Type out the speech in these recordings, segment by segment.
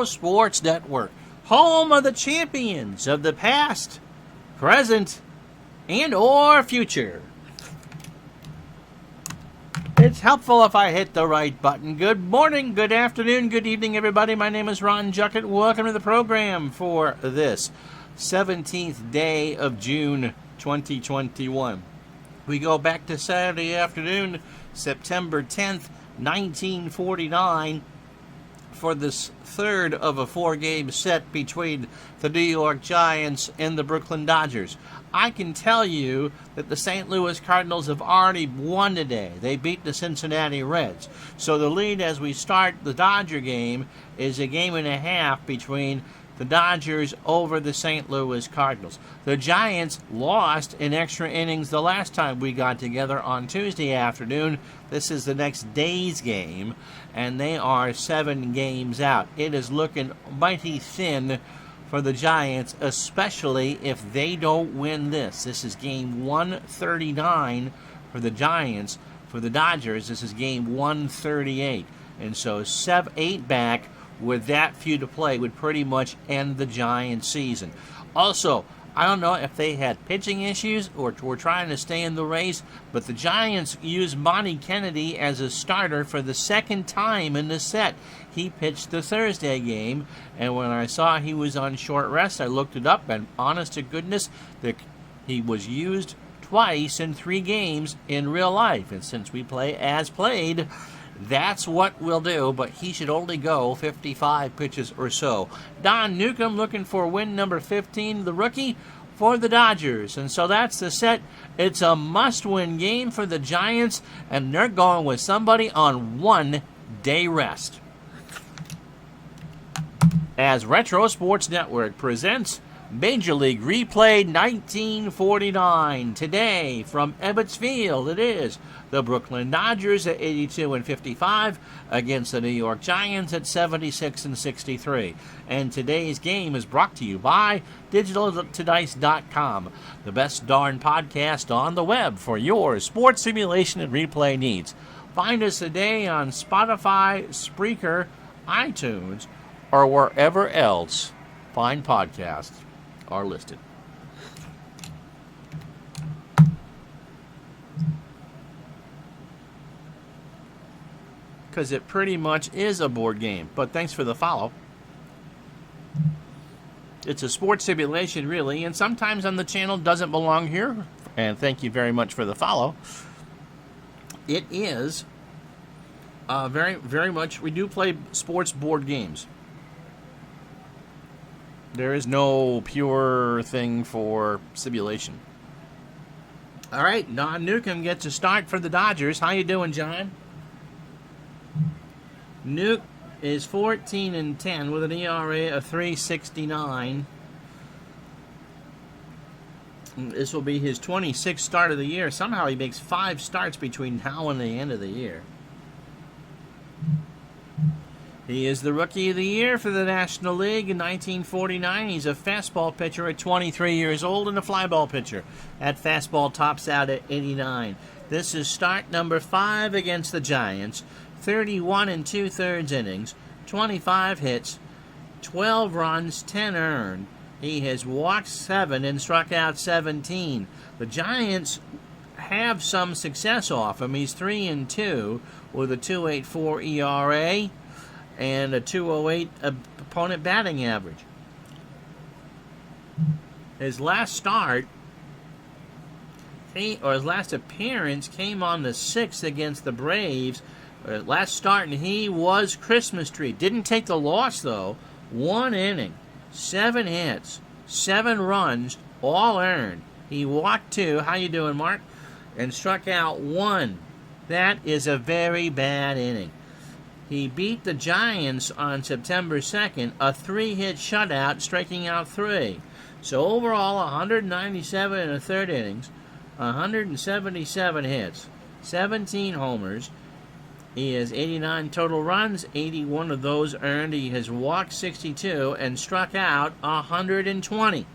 Retro Sports Network, home of the champions of the past, present, and or future. It's helpful if I hit the right button. Good morning, good afternoon, good evening, everybody. My name is Ron Juckett. Welcome to the program for this 17th day of June 2021. We go back to Saturday afternoon, September 10th, 1949, for this third of a four-game set between the New York Giants and the Brooklyn Dodgers. I can tell you that the St. Louis Cardinals have already won today. They beat the Cincinnati Reds. So the lead as we start the Dodger game is a game and a half between the Dodgers over the St. Louis Cardinals. The Giants lost in extra innings the last time we got together on Tuesday afternoon. This is the next day's game, and they are 7 games out. It is looking mighty thin for the Giants, especially if they don't win this. This is game 139 for the Giants. For the Dodgers, this is game 138. And so 8 back with that few to play would pretty much end the Giants season. Also, I don't know if they had pitching issues or were trying to stay in the race, but the Giants used Monty Kennedy as a starter for the second time in the set. He pitched the Thursday game, and when I saw he was on short rest, I looked it up, and honest to goodness, he was used twice in 3 games in real life. And since we play as played, that's what we'll do, but he should only go 55 pitches or so. Don Newcomb looking for win number 15, the rookie, for the Dodgers. And so that's the set. It's a must-win game for the Giants, and they're going with somebody on 1-day rest. As Retro Sports Network presents Major League Replay 1949. Today, from Ebbets Field, it is the Brooklyn Dodgers at 82-55 against the New York Giants at 76-63. And today's game is brought to you by DigitalTodice.com, the best darn podcast on the web for your sports simulation and replay needs. Find us today on Spotify, Spreaker, iTunes, or wherever else fine podcasts are listed. Because it pretty much is a board game. But thanks for the follow. It's a sports simulation, really, and sometimes on the channel doesn't belong here. And thank you very much for the follow. It is very, very much, we do play sports board games. There is no pure thing for simulation. All right, Don Newcomb gets a start for the Dodgers. How you doing, John? Nuke is 14-10 with an ERA of 3.69. This will be his 26th start of the year. Somehow he makes 5 starts between now and the end of the year. He is the Rookie of the Year for the National League in 1949. He's a fastball pitcher at 23 years old and a flyball pitcher. That fastball tops out at 89. This is start number 5 against the Giants. 31 2/3 innings, 25 hits, 12 runs, 10 earned. He has walked 7 and struck out 17. The Giants have some success off him. He's 3-2 with a 2.84 ERA. And a 2.08 opponent batting average. His last start, his last appearance came on the 6th against the Braves. Last start, and he was Christmas tree. Didn't take the loss, though. 1 inning, 7 hits, 7 runs, all earned. He walked 2. How you doing, Mark? And struck out 1. That is a very bad inning. He beat the Giants on September 2nd, a 3-hit shutout, striking out 3. So overall, 197 1/3 innings, 177 hits, 17 homers. He has 89 total runs, 81 of those earned. He has walked 62 and struck out 120.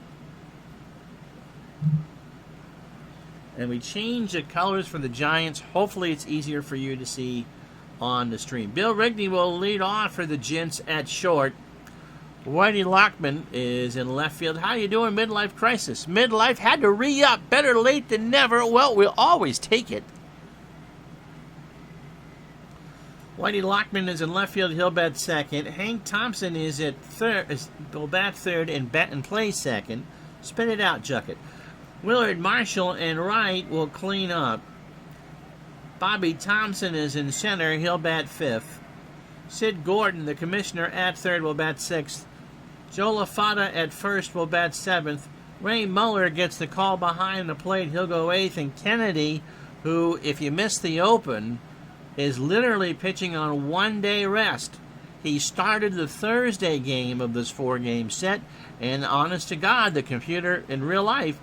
And we change the colors for the Giants. Hopefully it's easier for you to see on the stream. Bill Rigney will lead off for the Gents at short. Whitey Lockman is in left field. How you doing, midlife crisis? Midlife had to re-up. Better late than never. Well, we'll always take it. Whitey Lockman is in left field. He'll bat second. Hank Thompson is at third. Will bat third and bat and play second. Spin it out, Jucket. Willard Marshall in right will clean up. Bobby Thompson is in center. He'll bat fifth. Sid Gordon, the commissioner, at third will bat sixth. Joe LaFata at first will bat seventh. Ray Muller gets the call behind the plate. He'll go eighth. And Kennedy, who, if you missed the open, is literally pitching on one-day rest. He started the Thursday game of this four-game set, and honest to God, the computer in real life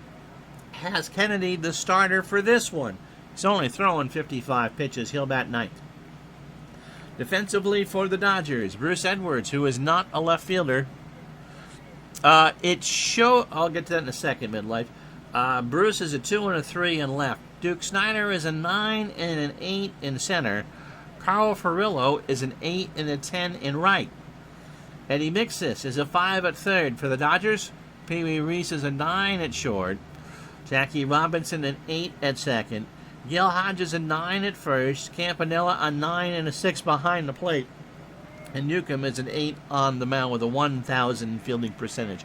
has Kennedy the starter for this one. He's only throwing 55 pitches. He'll bat ninth. Defensively for the Dodgers, Bruce Edwards, who is not a left fielder. I'll get to that in a second, midlife. Bruce is a 2 and a 3 in left. Duke Snyder is a 9 and an 8 in center. Carl Furillo is an 8 and a 10 in right. Eddie Mixis is a 5 at third for the Dodgers. Pee Wee Reese is a 9 at short. Jackie Robinson an 8 at second. Gil Hodges a 9 at first. Campanella a 9 and a 6 behind the plate. And Newcomb is an 8 on the mound with a 1,000 fielding percentage.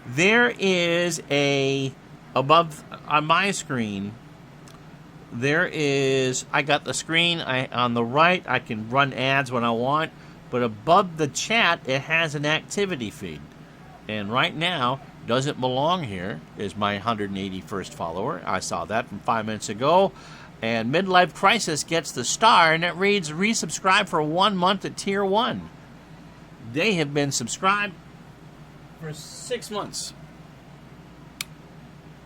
There is above on my screen, I got the screen on the right. I can run ads when I want. But above the chat, it has an activity feed. And right now, doesn't belong here is my 181st follower. I saw that from 5 minutes ago. And Midlife Crisis gets the star, and it reads, resubscribe for 1 month at Tier 1. They have been subscribed for 6 months.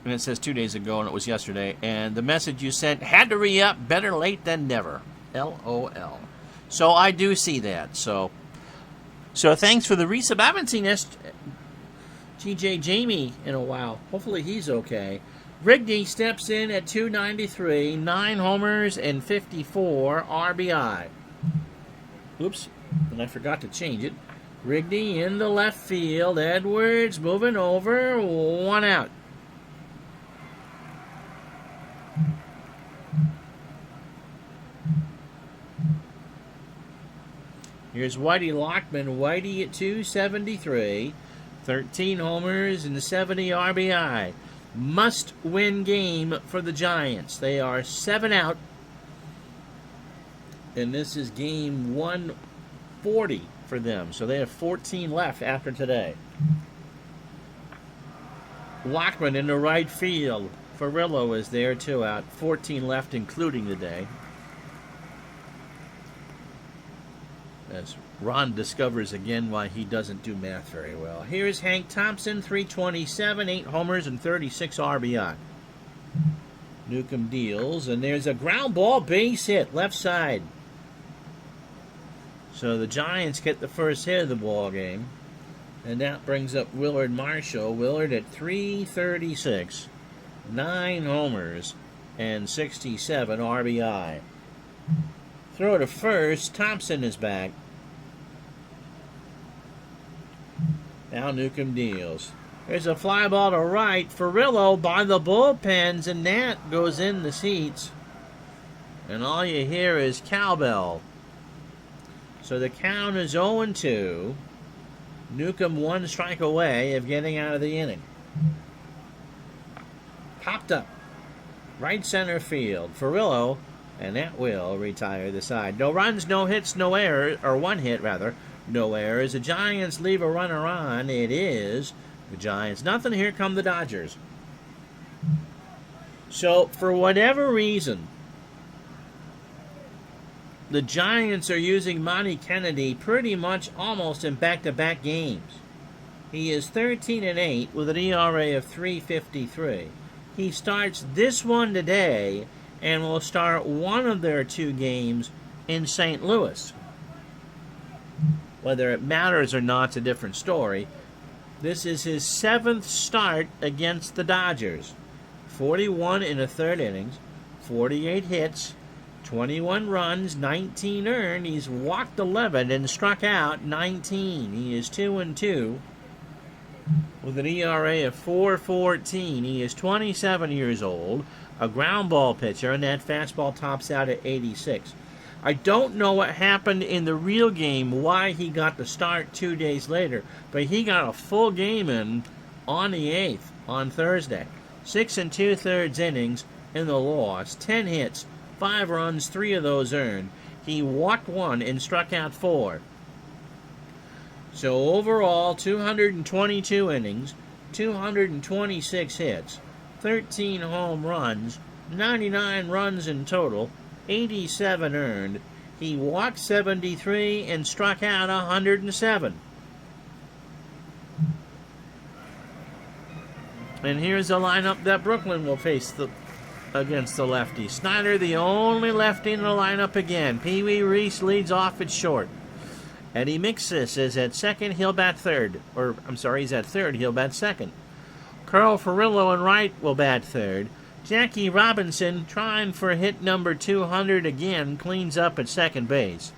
And it says 2 days ago, and it was yesterday. And the message you sent had to re-up, better late than never. LOL. So I do see that. So thanks for the resub. I haven't seen TJ Jamie in a while. Hopefully he's okay. Rigney steps in at 293, 9 homers and 54 RBI. Oops, and I forgot to change it. Rigney in the left field. Edwards moving over. 1 out. Here's Whitey Lockman. Whitey at 273. 13 homers and 70 RBI. Must-win game for the Giants. They are 7 out. And this is game 140 for them. So they have 14 left after today. Lockman in the right field. Furillo is there, 2 out. 14 left, including the day. As Ron discovers again why he doesn't do math very well. Here's Hank Thompson, 327, 8 homers and 36 RBI. Newcomb deals, and there's a ground ball base hit, left side. So the Giants get the first hit of the ball game, and that brings up Willard Marshall. Willard at 336, 9 homers and 67 RBI. Throw to first. Thompson is back. Now Newcomb deals. There's a fly ball to right. Furillo by the bullpens, and that goes in the seats. And all you hear is cowbell. So the count is 0-2. Newcomb 1 strike away of getting out of the inning. Popped up. Right center field. Furillo, and that will retire the side. No runs, no hits, no errors, or 1 hit rather. No errors. The Giants leave a runner on. It is the Giants. Nothing. Here come the Dodgers. So, for whatever reason, the Giants are using Monty Kennedy pretty much almost in back-to-back games. He is 13-8 with an ERA of 3.53. He starts this one today and will start one of their 2 games in St. Louis. Whether it matters or not is a different story. This is his 7th start against the Dodgers. 41 in the 3rd innings, 48 hits, 21 runs, 19 earned. He's walked 11 and struck out 19. He is 2-2 with an ERA of 4.14. He is 27 years old, a ground ball pitcher, and that fastball tops out at 86. I don't know what happened in the real game, why he got the start 2 days later, but he got a full game in on the 8th, on Thursday. 6 2/3 innings in the loss, 10 hits, 5 runs, 3 of those earned. He walked 1 and struck out 4. So overall, 222 innings, 226 hits, 13 home runs, 99 runs in total, 87 earned. He walked 73 and struck out 107. And here's the lineup that Brooklyn will face against the lefty. Snyder, the only lefty in the lineup again. Pee Wee Reese leads off at short. Eddie Mixis is at second, he'll bat third. He's at third, he'll bat second. Carl Furillo in right will bat third. Jackie Robinson, trying for hit number 200 again, cleans up at second base.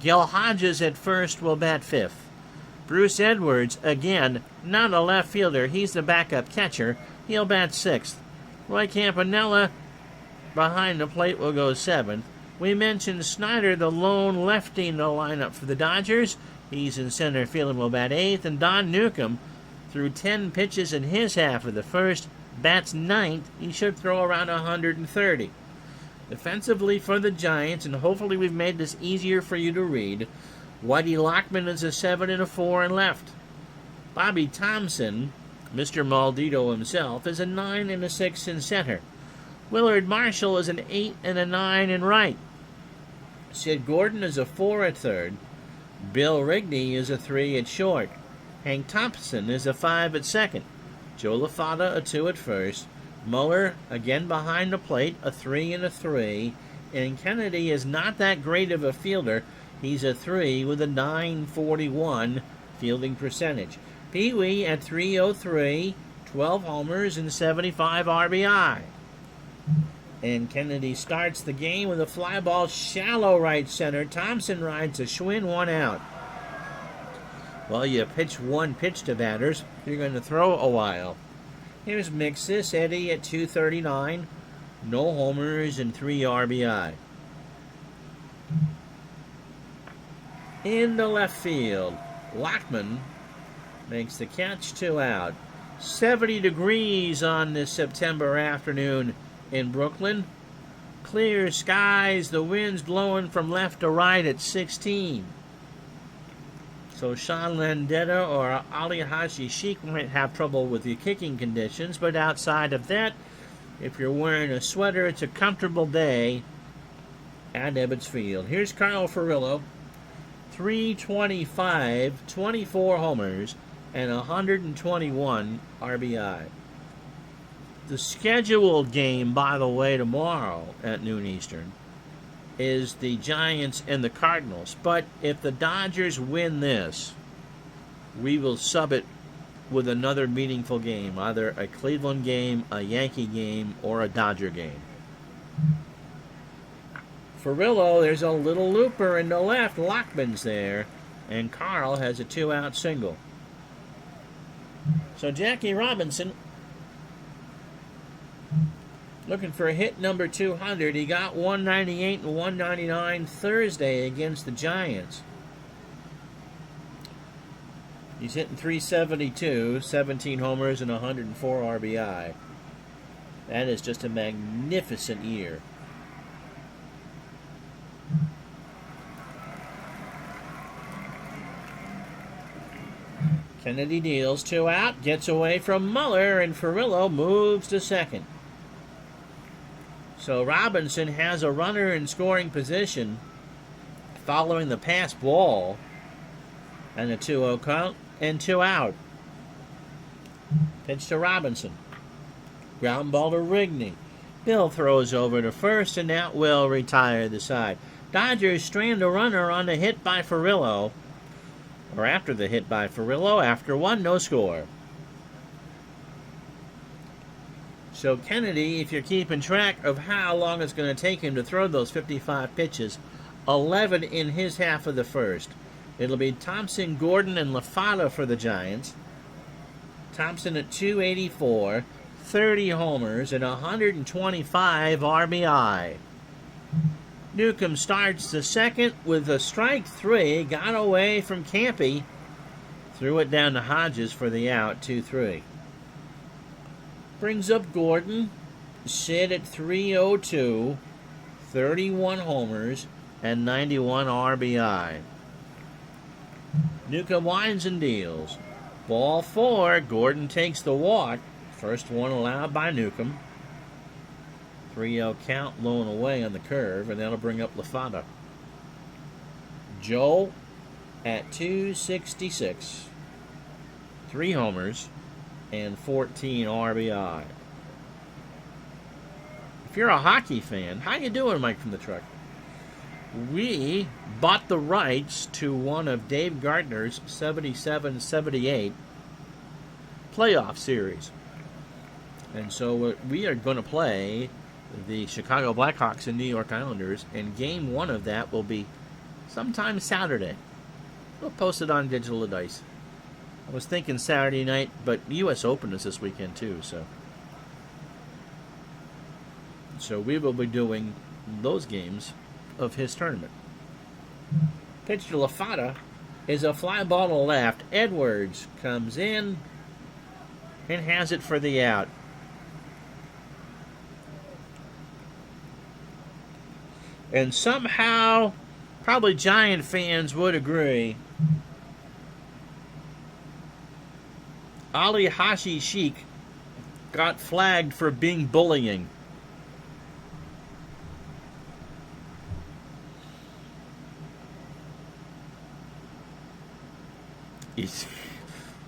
Gil Hodges at first will bat fifth. Bruce Edwards, again, not a left fielder, he's the backup catcher, he'll bat sixth. Roy Campanella behind the plate will go seventh. We mentioned Snyder, the lone lefty in the lineup for the Dodgers. He's in center field and will bat eighth. And Don Newcomb, through 10 pitches in his half of the first, bats ninth. He should throw around 130. Defensively for the Giants, and hopefully we've made this easier for you to read, Whitey Lockman is a 7 and a 4 in left. Bobby Thompson, Mr. Maldito himself, is a 9 and a 6 in center. Willard Marshall is an 8 and a 9 in right. Sid Gordon is a 4 at third. Bill Rigney is a 3 at short. Hank Thompson is a 5 at second. Joe LaFada a 2 at first. Muller, again behind the plate, a 3 and a 3. And Kennedy is not that great of a fielder. He's a 3 with a 941 fielding percentage. Pee Wee at 303, 12 homers and 75 RBI. And Kennedy starts the game with a fly ball shallow right center. Thompson rides a Schwinn, 1 out. Well, you pitch one pitch to batters, you're going to throw a while. Here's Mixis, Eddie at 239, no homers and 3 RBI. In the left field, Lockman makes the catch, 2 out. 70 degrees on this September afternoon in Brooklyn. Clear skies, the wind's blowing from left to right at 16. So Sean Landetta or Ali Haji Sheikh might have trouble with the kicking conditions, but outside of that, if you're wearing a sweater, it's a comfortable day at Ebbets Field. Here's Carl Furillo, 325, 24 homers, and 121 RBI. The scheduled game, by the way, tomorrow at noon Eastern is the Giants and the Cardinals. But if the Dodgers win this, we will sub it with another meaningful game, either a Cleveland game, a Yankee game, or a Dodger game. Furillo, there's a little looper in the left. Lockman's there, and Carl has a 2-out single. So Jackie Robinson, looking for a hit number 200. He got 198 and 199 Thursday against the Giants. He's hitting 372, 17 homers and 104 RBI. That is just a magnificent year. Kennedy deals, 2 out, gets away from Muller, and Furillo moves to second. So Robinson has a runner in scoring position following the pass ball, and a 2-0 count, and 2 out. Pitch to Robinson. Ground ball to Rigney. Bill throws over to first, and that will retire the side. Dodgers strand a runner on the hit by Furillo, or after the hit by Furillo, after 1, no score. So Kennedy, if you're keeping track of how long it's going to take him to throw those 55 pitches, 11 in his half of the first. It'll be Thompson, Gordon, and LaFada for the Giants. Thompson at 284, 30 homers, and 125 RBI. Newcomb starts the second with a strike 3, got away from Campy, threw it down to Hodges for the out, 2-3. Brings up Gordon, Sid at 302, 31 homers, and 91 RBI. Newcomb winds and deals. Ball 4, Gordon takes the walk. First one allowed by Newcomb. 3-0 count, low and away on the curve, and that'll bring up LaFada. Joe at 266. 3 homers and 14 RBI. If you're a hockey fan, how you doing, Mike from the truck? We bought the rights to one of Dave Gardner's 77-78 playoff series. And so we are going to play the Chicago Blackhawks and New York Islanders, and game 1 of that will be sometime Saturday. We'll post it on Digital Dice. I was thinking Saturday night, but the U.S. Open is this weekend too, so we will be doing those games of his tournament. Pitch to LaFada is a fly ball to left. Edwards comes in and has it for the out. And somehow, probably Giant fans would agree, Ali Hashi Sheik got flagged for being bullying.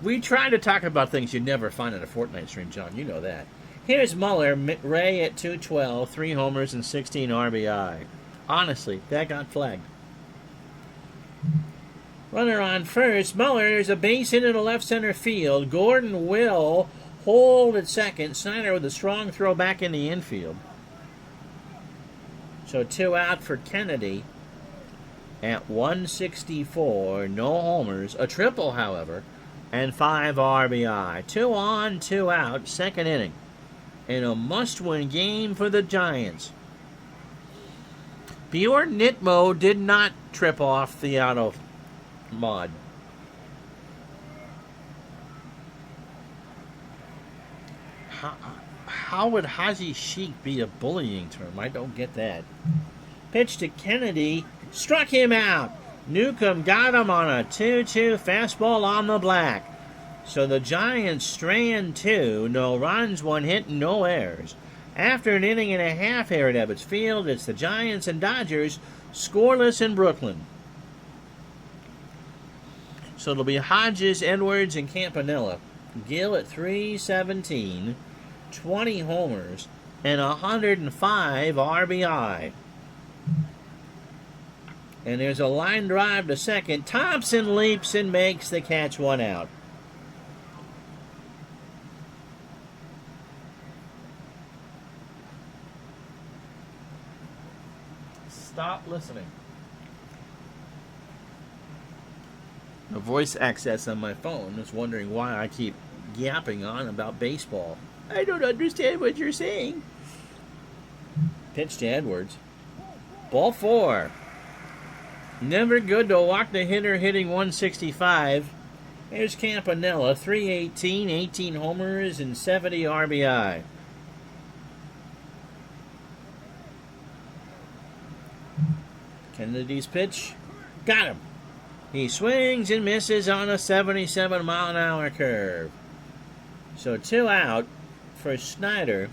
We try to talk about things you never find in a Fortnite stream, John. You know that. Here's Muller, Ray at 212, 3 homers and 16 RBI. Honestly, that got flagged. Runner on first. Muller, there's a base hit in the left center field. Gordon will hold at second. Snyder with a strong throw back in the infield. So 2 out for Kennedy at 164. No homers. A triple, however, and 5 RBI. 2 on, 2 out. Second inning. In a must-win game for the Giants. Bjorn Nitmo did not trip off the auto mod. How would Haji Sheik be a bullying term? I don't get that. Pitch to Kennedy. Struck him out. Newcomb got him on a 2-2 fastball on the black. So the Giants strand 2. No runs, 1 hit, no errors. After an inning and a half here at Ebbets Field, it's the Giants and Dodgers scoreless in Brooklyn. So it'll be Hodges, Edwards, and Campanella. Gill at 317, 20 homers, and 105 RBI. And there's a line drive to second. Thompson leaps and makes the catch, 1 out. Stop listening. The voice access on my phone is wondering why I keep yapping on about baseball. I don't understand what you're saying. Pitch to Edwards. Ball 4. Never good to walk the hitter hitting 165. Here's Campanella, 318, 18 homers, and 70 RBI. Kennedy's pitch. Got him. He swings and misses on a 77-mile-an-hour curve. So 2 out for Snyder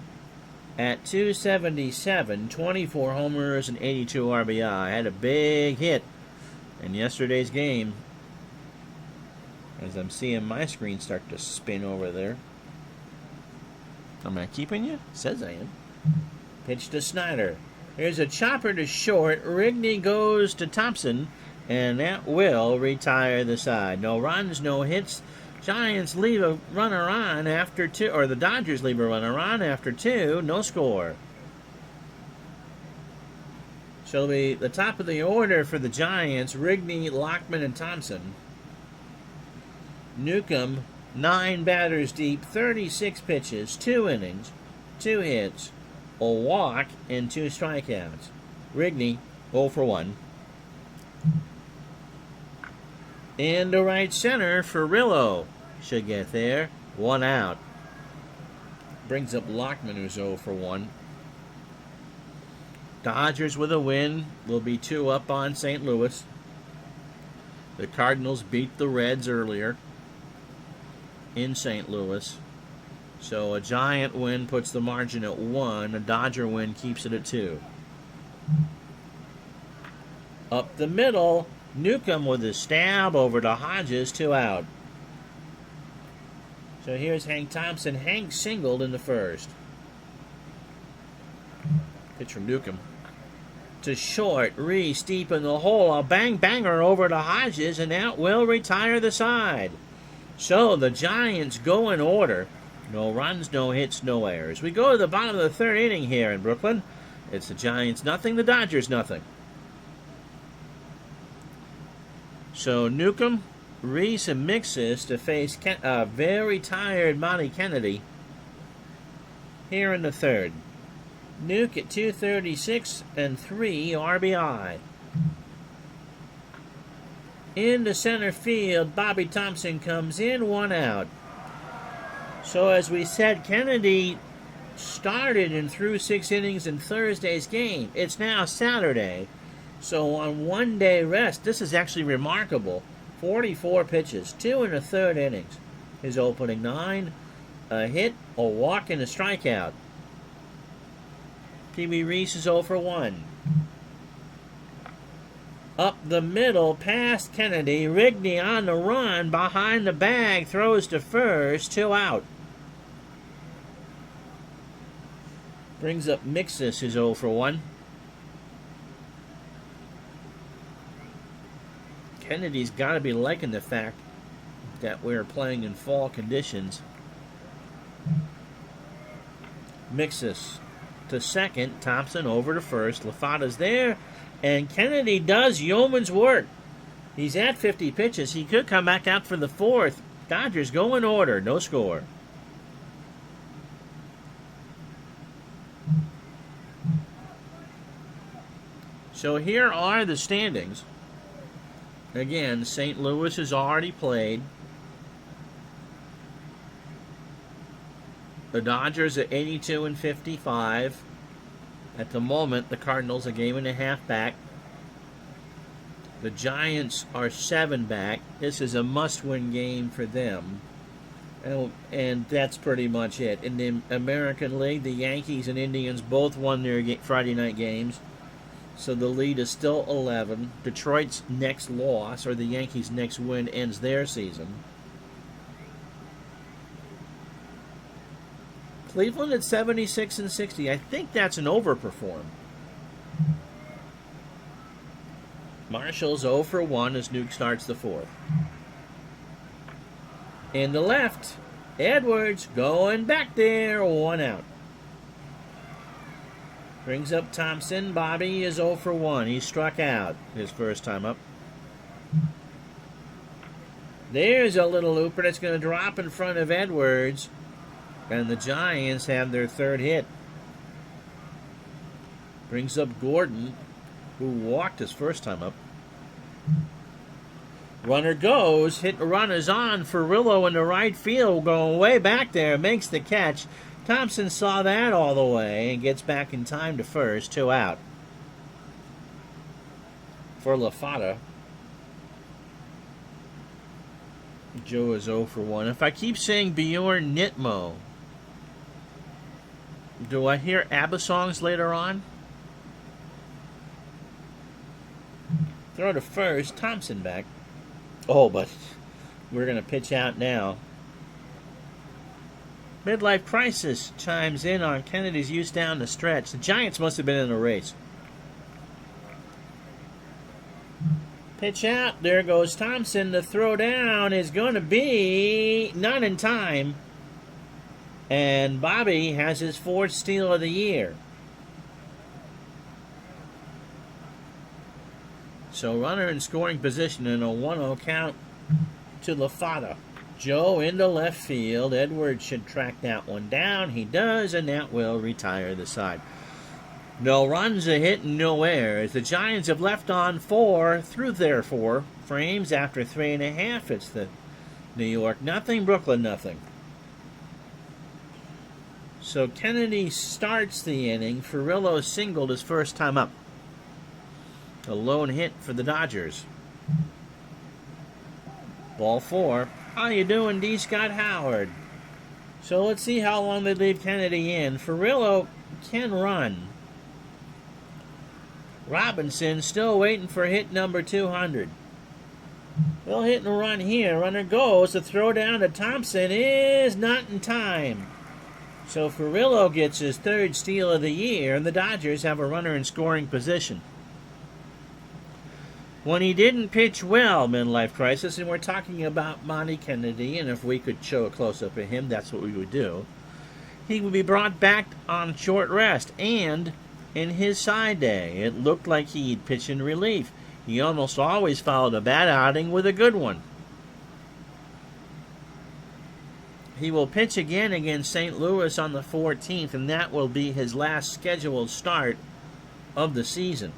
at 277, 24 homers and 82 RBI. Had a big hit in yesterday's game. As I'm seeing my screen start to spin over there. Am I keeping you? Says I am. Pitch to Snyder. Here's a chopper to short. Rigney goes to Thompson, and that will retire the side. No runs, no hits, Giants leave a runner on after 2, or the Dodgers leave a runner on after 2, no score. So the top of the order for the Giants, Rigney, Lockman, and Thompson. Newcomb, 9 batters deep, 36 pitches, 2 innings, 2 hits, a walk, and 2 strikeouts. Rigney, 0 for 1. In the right center, Ferrillo should get there. 1 out. Brings up Lockman, who's 0 for 1. Dodgers with a win will be 2 up on St. Louis. The Cardinals beat the Reds earlier in St. Louis. So a Giant win puts the margin at 1. A Dodger win keeps it at 2. Up the middle, Newcomb with a stab over to Hodges, 2 out. So here's Hank Thompson. Hank singled in the first. Pitch from Newcomb. To short, Reese deep in the hole. A bang-banger over to Hodges, and that will retire the side. So the Giants go in order. No runs, no hits, no errors. We go to the bottom of the 3rd inning here in Brooklyn. It's the Giants nothing, the Dodgers nothing. So Newcomb, Reese, and Mixis to face very tired Monty Kennedy here in the 3rd. Nuke at 236 and 3 RBI. In the center field, Bobby Thompson comes in, 1 out. So as we said, Kennedy started and threw 6 innings in Thursday's game. It's now Saturday. So on 1-day rest, this is actually remarkable. 44 pitches, 2 1/3 innings. His opening 9, a hit, a walk, and a strikeout. Pee-wee Reese is 0 for 1. Up the middle, past Kennedy. Rigney on the run, behind the bag, throws to first, 2 out. Brings up Mixis, who's 0 for 1. Kennedy's got to be liking the fact that we're playing in fall conditions. Mixis to second, Thompson over to first. LaFata's there, and Kennedy does yeoman's work. He's at 50 pitches. He could come back out for the 4th. Dodgers go in order, no score. So here are the standings. Again, St. Louis has already played. The Dodgers are 82 and 55. At the moment, the Cardinals a 1.5 games back. The Giants are 7 back. This is a must-win game for them. And that's pretty much it. In the American League, the Yankees and Indians both won their Friday night games. So the lead is still 11. Detroit's next loss, or the Yankees' next win, ends their season. Cleveland at 76 and 60. I think that's an overperform. Marshall's 0 for 1 as Nuke starts the 4th. In the left, Edwards going back there, 1 out. Brings up Thompson. Bobby is 0 for 1. He struck out his first time up. There's a little looper that's going to drop in front of Edwards. And the Giants have their 3rd hit. Brings up Gordon, who walked his first time up. Runner goes. Hit run is on. Ferrillo in the right field, going way back there. Makes the catch. Thompson saw that all the way and gets back in time to first. 2 out. For LaFata, Joe is 0 for 1. If I keep saying Bjorn Nitmo, do I hear ABBA songs later on? Throw to first. Thompson back. Oh, but we're going to pitch out now. Midlife Crisis chimes in on Kennedy's use down the stretch. The Giants must have been in a race. Pitch out. There goes Thompson. The throw down is going to be not in time. And Bobby has his 4th steal of the year. So runner in scoring position in a 1-0 count to LaFada. Joe into left field. Edwards should track that one down. He does, and that will retire the side. No runs, a hit, and no errors. The Giants have left on 4 through their 4 frames after 3.5. It's the New York nothing, Brooklyn nothing. So Kennedy starts the inning. Furillo singled his first time up. A lone hit for the Dodgers. Ball 4. How you doing, D. Scott Howard? So let's see how long they leave Kennedy in. Furillo can run. Robinson still waiting for hit number 200. Well, hit and run here. Runner goes. The throw down to Thompson is not in time. So Furillo gets his 3rd steal of the year, and the Dodgers have a runner in scoring position. When he didn't pitch well, midlife crisis, and we're talking about Monty Kennedy, and if we could show a close-up of him, that's what we would do. He would be brought back on short rest, and in his side day, it looked like he'd pitch in relief. He almost always followed a bad outing with a good one. He will pitch again against St. Louis on the 14th, and that will be his last scheduled start of the season.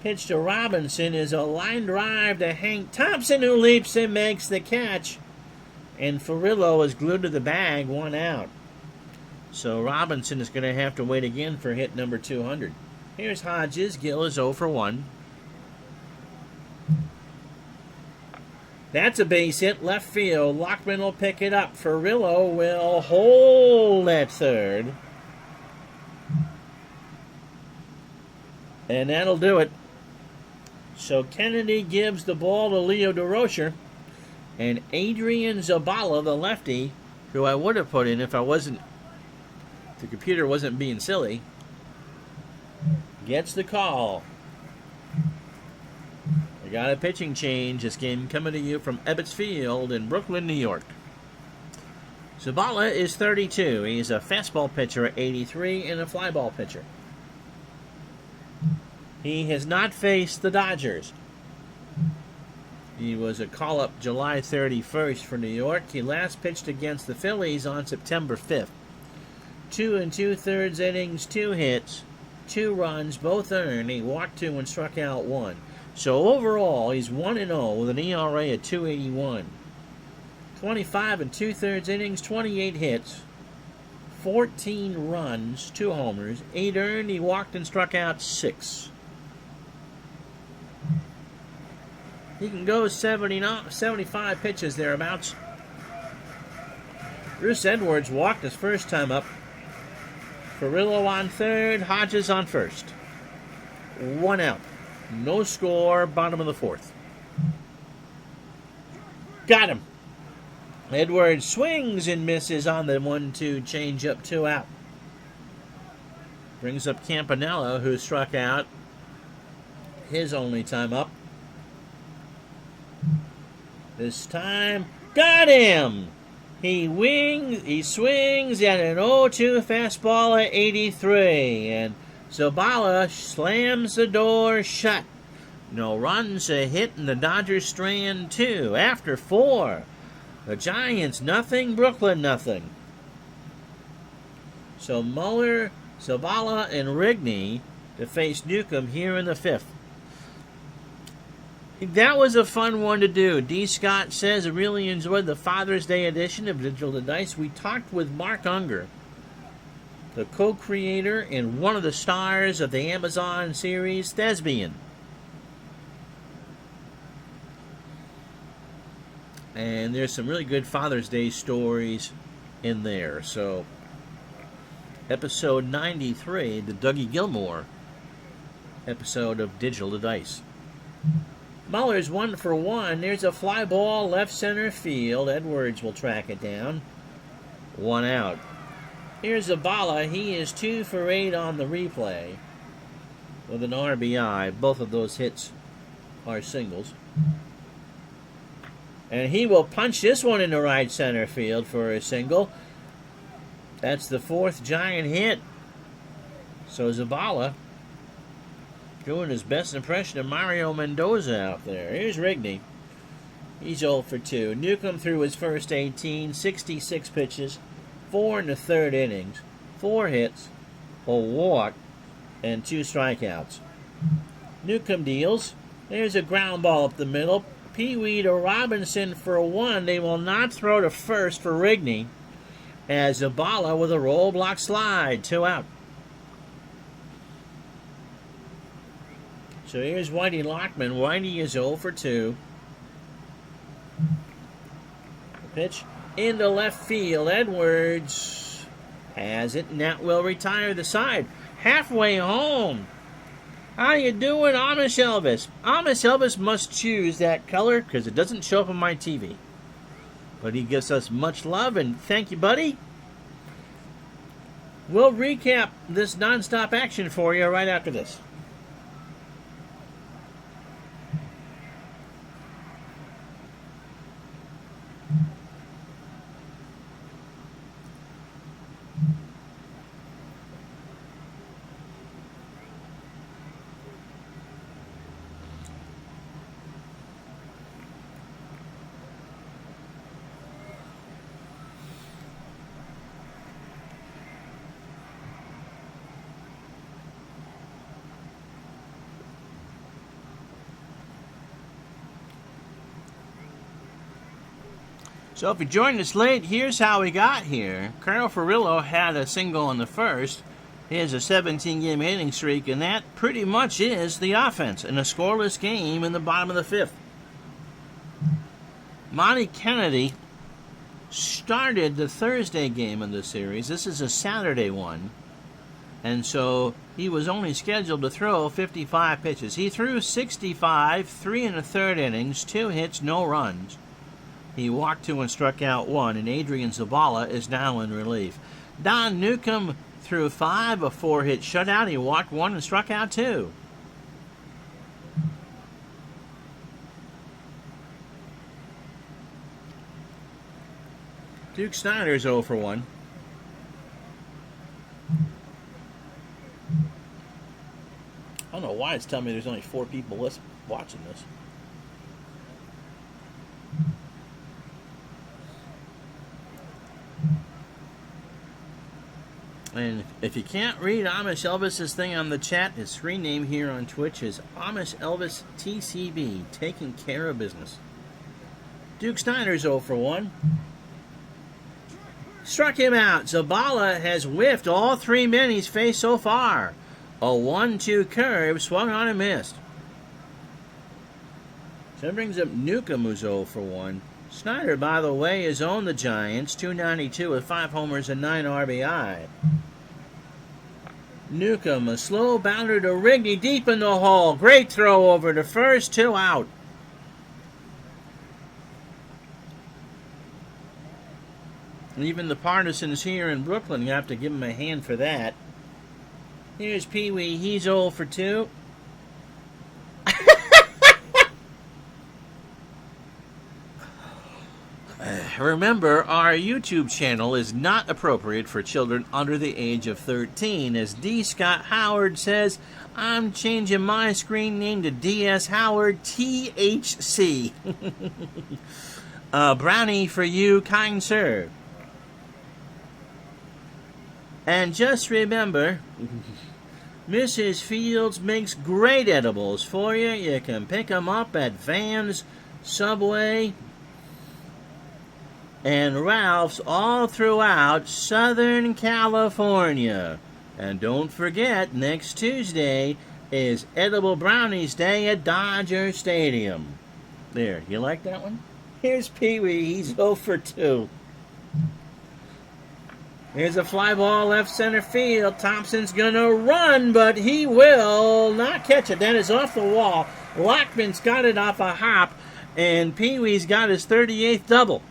Pitch to Robinson is a line drive to Hank Thompson, who leaps and makes the catch. And Furillo is glued to the bag, 1 out. So Robinson is going to have to wait again for hit number 200. Here's Hodges. Gill is 0 for 1. That's a base hit, left field. Lockman will pick it up. Furillo will hold at third. And that'll do it. So Kennedy gives the ball to Leo DeRocher. And Adrian Zabala, the lefty, who I would have put in if the computer wasn't being silly, gets the call. We got a pitching change. This game coming to you from Ebbets Field in Brooklyn, New York. Zabala is 32. He's a fastball pitcher at 83 and a fly ball pitcher. He has not faced the Dodgers. He was a call-up July 31st for New York. He last pitched against the Phillies on September 5th. 2 2/3 innings, 2 hits, 2 runs, both earned. He walked 2 and struck out 1. So overall, he's 1-0 with an ERA of 2.81. 25 2/3 innings, 28 hits, 14 runs, 2 homers, 8 earned. He walked and struck out 6. He can go 75 pitches thereabouts. Bruce Edwards walked his first time up. Furillo on third, Hodges on first. 1 out. No score, bottom of the 4th. Got him. Edwards swings and misses on the 1-2 changeup, 2 out. Brings up Campanella, who struck out his only time up. This time, got him! He swings at an 0-2 fastball at 83, and Zabala slams the door shut. No runs, a hit, and the Dodgers strand 2 after 4. The Giants nothing, Brooklyn nothing. So Muller, Zabala, and Rigney to face Newcomb here in the 5th. That was a fun one to do. D. Scott says, I really enjoyed the Father's Day edition of Digital to Dice. We talked with Mark Unger, the co-creator and one of the stars of the Amazon series Thespian. And there's some really good Father's Day stories in there. So, episode 93, the Dougie Gilmore episode of Digital to Dice. Muller's 1 for 1. There's a fly ball left center field. Edwards will track it down. 1 out. Here's Zabala. He is 2 for 8 on the replay with an RBI. Both of those hits are singles. And he will punch this one into right center field for a single. That's the fourth Giant hit. So Zavala doing his best impression of Mario Mendoza out there. Here's Rigney. He's 0 for 2. Newcomb threw his first 18, 66 pitches, 4 in the third innings, 4 hits, a walk, and 2 strikeouts. Newcomb deals. There's a ground ball up the middle. Pee-wee to Robinson for 1. They will not throw to first for Rigney, as Zavala with a roll block slide. 2 out. So here's Whitey Lockman. Whitey is 0 for 2. Pitch into left field. Edwards has it, and that will retire the side. Halfway home. How you doing, Amish Elvis? Amish Elvis must choose that color because it doesn't show up on my TV. But he gives us much love, and thank you, buddy. We'll recap this nonstop action for you right after this. So if you joined us late, here's how we got here. Carl Furillo had a single in the first. He has a 17-game hitting streak, and that pretty much is the offense in a scoreless game in the bottom of the fifth. Monty Kennedy started the Thursday game of the series. This is a Saturday one. And so he was only scheduled to throw 55 pitches. He threw 65, 3 in the third innings, 2 hits, no runs. He walked 2 and struck out 1, and Adrian Zavala is now in relief. Don Newcomb threw 5, a 4-hit shutout. He walked 1 and struck out 2. Duke Snider's 0 for 1. I don't know why it's telling me there's only 4 people watching this. And if you can't read Amish Elvis's thing on the chat, his screen name here on Twitch is Amish Elvis TCB, taking care of business. Duke Snider's 0 for 1. Struck him out. Zavala has whiffed all 3 men he's faced so far. A 1-2 curve, swung on and missed. So that brings up Newcomb, who's 0 for 1. Snider, by the way, has owned the Giants, 292 with 5 homers and 9 RBI. Newcomb, a slow bounder to Rigney, deep in the hole. Great throw over to first, 2 out. And even the partisans here in Brooklyn, you have to give him a hand for that. Here's Pee-wee, he's 0 for 2. Remember, our YouTube channel is not appropriate for children under the age of 13. As D. Scott Howard says, I'm changing my screen name to D.S. Howard THC. Brownie for you, kind sir. And just remember, Mrs. Fields makes great edibles for you. You can pick them up at Vans, Subway, and Ralph's all throughout Southern California. And don't forget, next Tuesday is Edible Brownies Day at Dodger Stadium. There, you like that one? Here's Pee-wee, he's 0 for 2. Here's a fly ball left center field. Thompson's going to run, but he will not catch it. That is off the wall. Lockman's got it off a hop, and Pee-wee's got his 38th double.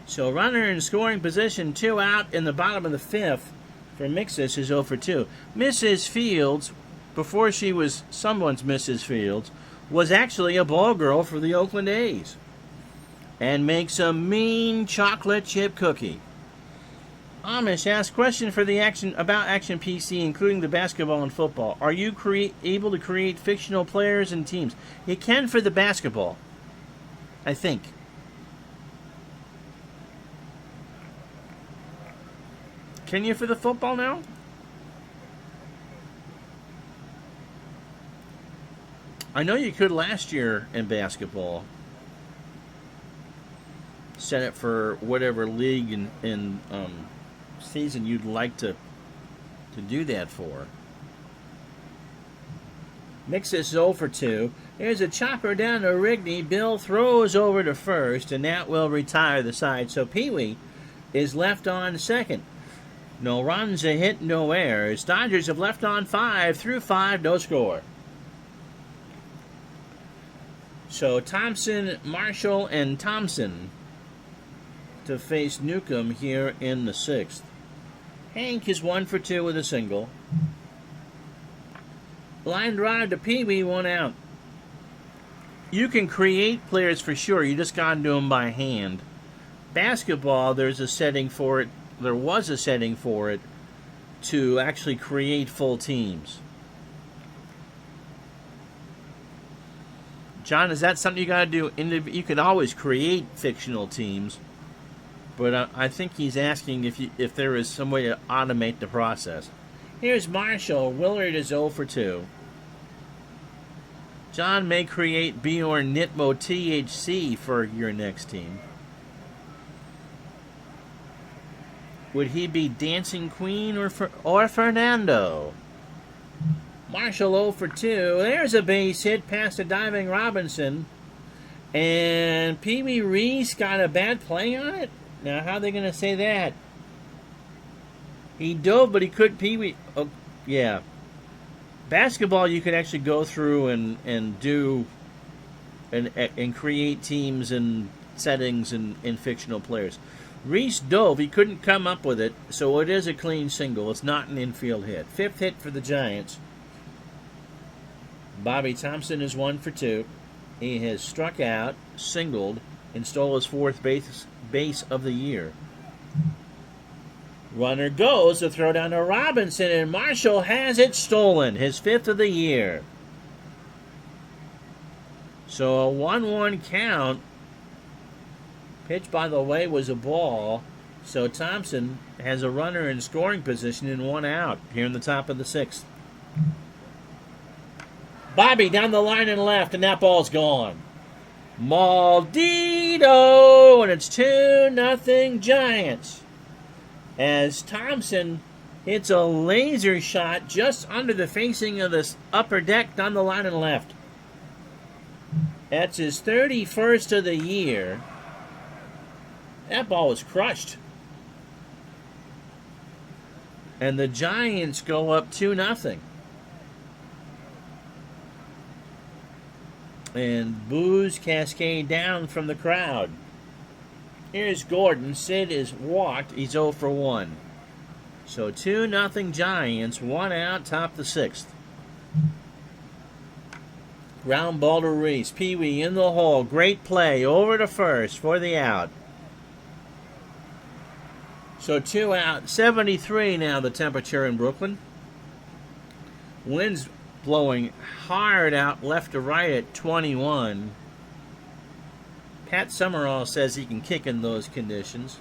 So runner in scoring position, 2 out in the bottom of the fifth for Mixus is 0 for 2. Mrs. Fields before she was someone's Mrs. Fields, was actually a ball girl for the Oakland A's. And makes a mean chocolate chip cookie. Amish asks question for the Action PC, including the basketball and football. Are you able to create fictional players and teams? You can for the basketball, I think. Can you for the football now? I know you could last year in basketball. Set it for whatever league and season you'd like to do that for. Mix is 0 for 2. There's a chopper down to Rigney. Bill throws over to first, and that will retire the side. So Pee-wee is left on second. No runs, a hit, no errors. Dodgers have left on 5 through 5, no score. So Thompson, Marshall, and Thompson to face Newcomb here in the 6th. Hank is 1 for 2 with a single. Line drive to Pee-wee, 1 out. You can create players for sure. You just got to do them by hand. Basketball, there's a setting for it. There was a setting for it to actually create full teams. John, is that something you got to do? You can always create fictional teams, but I think he's asking if there is some way to automate the process. Here's Marshall. Willard is 0 for 2. John may create Bjorn Nitmo THC for your next team. Would he be Dancing Queen or Fernando? Marshall 0 for 2. There's a base hit past a diving Robinson. And Pee-wee Reese got a bad play on it? Now, how are they going to say that? He dove, but he couldn't. Pee-wee. Oh, yeah. Basketball, you could actually go through and do and create teams and settings and fictional players. Reese dove. He couldn't come up with it, so it is a clean single. It's not an infield hit. 5th hit for the Giants. Bobby Thompson is 1 for 2. He has struck out, singled, and stole his 4th base of the year. Runner goes to throw down to Robinson, and Marshall has it stolen, his 5th of the year. So a 1-1 count. Pitch, by the way, was a ball. So Thompson has a runner in scoring position and 1 out here in the top of the 6th. Bobby down the line and left, and that ball's gone. Maldito, and it's 2-0 Giants. As Thompson hits a laser shot just under the facing of this upper deck down the line and left. That's his 31st of the year. That ball was crushed. And the Giants go up 2-0. And boos cascade down from the crowd. Here's Gordon. Sid is walked. He's 0 for 1. So 2-0 Giants. 1 out, top the 6th. Ground ball to Reese. Pee-wee in the hole. Great play. Over to first for the out. So 2 out. 73 now the temperature in Brooklyn. Winds blowing hard out left to right at 21. Pat Summerall says he can kick in those conditions.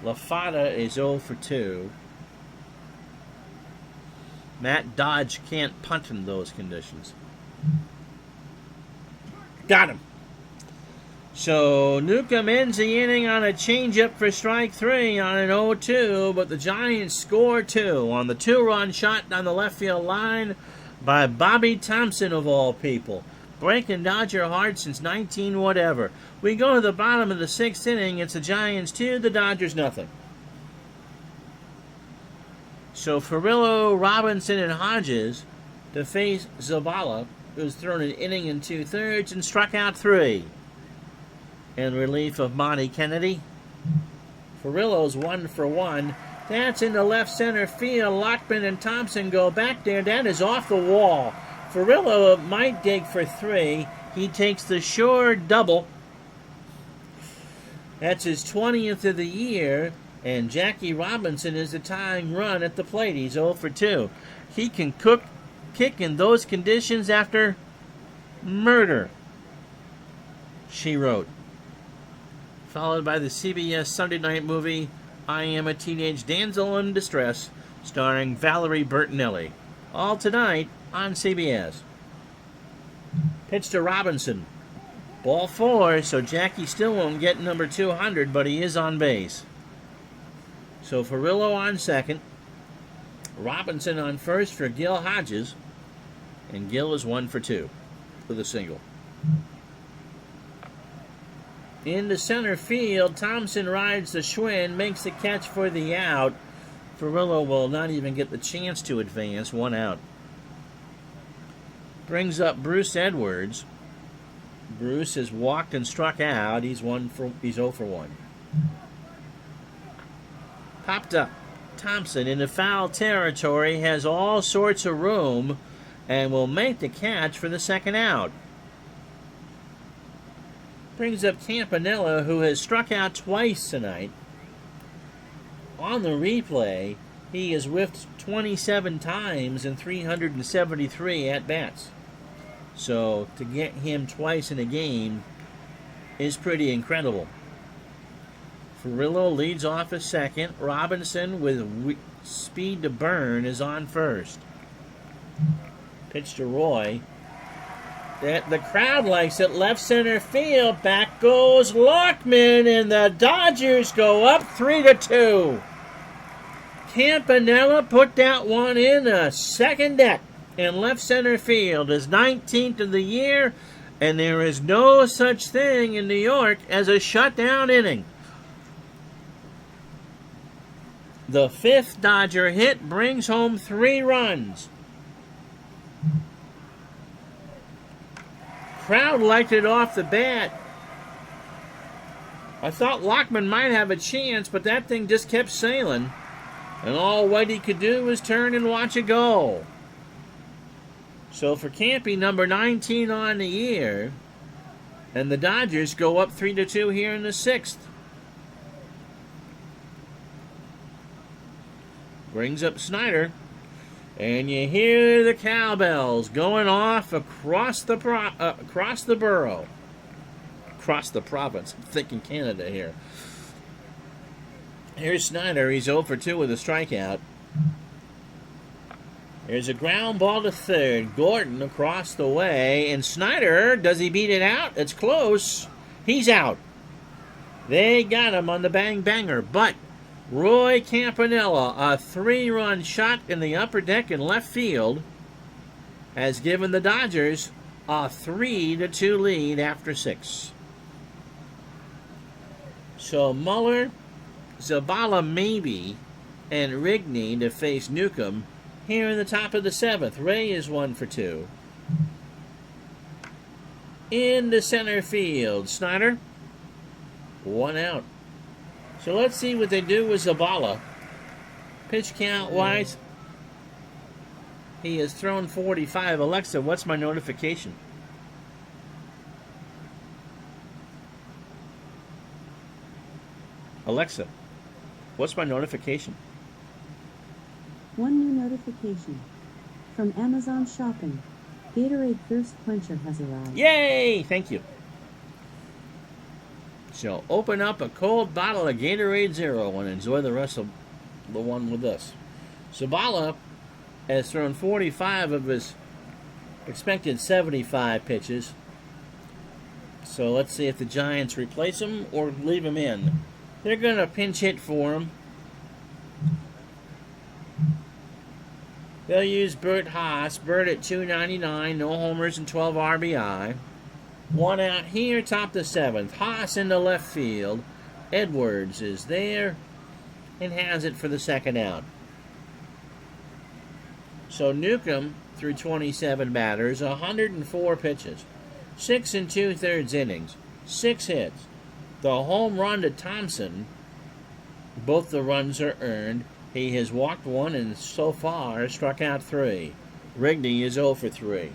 LaFada is 0 for 2. Matt Dodge can't punt in those conditions. Got him. So Newcomb ends the inning on a changeup for strike 3 on an 0-2, but the Giants score 2 on the 2-run shot down the left field line by Bobby Thompson, of all people. Breaking Dodger hard since 19 whatever. We go to the bottom of the 6th inning. It's the Giants 2, the Dodgers nothing. So Furillo, Robinson, and Hodges to face Zavala, who's thrown an inning and 2/3 and struck out 3. In relief of Monty Kennedy. Furillo's 1 for 1. That's in the left center field. Lockman and Thompson go back there. That is off the wall. Furillo might dig for 3. He takes the sure double. That's his 20th of the year. And Jackie Robinson is the tying run at the plate. He's 0 for 2. He can kick in those conditions after murder, she wrote. Followed by the CBS Sunday night movie, I Am a Teenage Damsel in Distress, starring Valerie Bertinelli. All tonight on CBS. Pitch to Robinson. Ball 4, so Jackie still won't get number 200, but he is on base. So Furillo on second. Robinson on first for Gil Hodges. And Gil is 1 for 2 with a single. In the center field, Thompson rides the Schwinn, makes the catch for the out. Furillo will not even get the chance to advance, 1 out. Brings up Bruce Edwards. Bruce has walked and struck out. He's 0 for 1. Popped up. Thompson in the foul territory has all sorts of room and will make the catch for the second out. Brings up Campanella, who has struck out twice tonight. On the replay, he has whiffed 27 times in 373 at-bats. So to get him twice in a game is pretty incredible. Furillo leads off as second. Robinson, with speed to burn, is on first. Pitch to Roy. The crowd likes it. Left center field. Back goes Lockman, and the Dodgers go up 3-2. Campanella put that one in a second deck in left center field. His 19th of the year, and there is no such thing in New York as a shutdown inning. The 5th Dodger hit brings home 3 runs. Crowd liked it off the bat. I thought Lockman might have a chance, but that thing just kept sailing. And all Whitey could do was turn and watch it go. So for Campy, number 19 on the year, and the Dodgers go up 3-2 here in the 6th. Brings up Snyder, and you hear the cowbells going off across the borough, across the province. I'm thinking Canada here. Here's Snyder. He's 0 for 2 with a strikeout. There's a ground ball to third. Gordon across the way, and Snyder, does he beat it out? It's close. He's out. They got him on the bang-banger, but Roy Campanella, a 3-run shot in the upper deck in left field, has given the Dodgers a 3-2 lead after 6. So Muller, Zabala maybe, and Rigney to face Newcomb here in the top of the 7th. Ray is 1 for 2. In the center field, Snyder, 1 out. So let's see what they do with Zabala. Pitch count wise, he has thrown 45. Alexa, what's my notification? Alexa, what's my notification? One new notification from Amazon Shopping. Gatorade Thirst Quencher has arrived. Yay! Thank you. So open up a cold bottle of Gatorade Zero and enjoy the rest of the one with us. Zabala has thrown 45 of his expected 75 pitches. So let's see if the Giants replace him or leave him in. They're going to pinch hit for him. They'll use Bert Haas. Bert at .299, no homers and 12 RBI. 1 out here, top the 7th. Haas into left field. Edwards is there and has it for the second out. So Newcomb through 27 batters, 104 pitches, 6 2/3 innings, 6 hits. The home run to Thompson, both the runs are earned. He has walked one and so far struck out 3. Rigney is 0 for 3.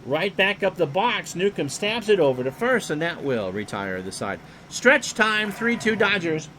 Right back up the box, Newcomb stabs it over to first, and that will retire the side. Stretch time, 3-2 Dodgers.